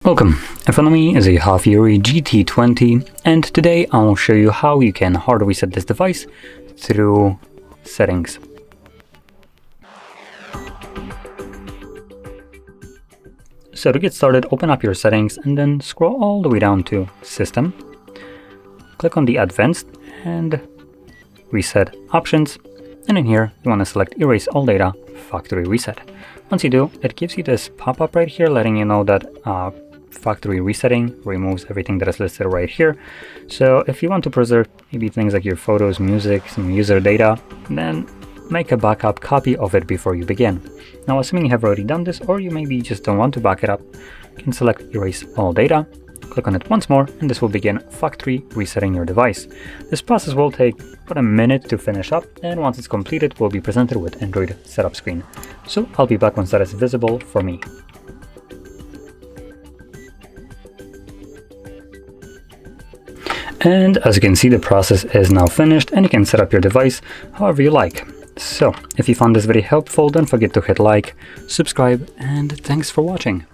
Welcome, in front of me is a HAFURY GT20 and today I'll show you how you can hard reset this device through settings. So to get started, open up your settings and then scroll all the way down to System. Click on the Advanced and Reset Options, and in here you want to select Erase All Data Factory Reset. Once you do, it gives you this pop-up right here letting you know that factory resetting removes everything that is listed right here. So if you want to preserve maybe things like your photos, music, some user data, then make a backup copy of it before you begin. Now, assuming you have already done this, or you maybe just don't want to back it up, you can select Erase All Data, click on it once more, and this will begin factory resetting your device. This process will take about a minute to finish up, and once it's completed, we'll be presented with Android setup screen. So I'll be back once that is visible for me. And as you can see, the process is now finished and you can set up your device however you like. So if you found this very helpful, don't forget to hit like, subscribe, and thanks for watching.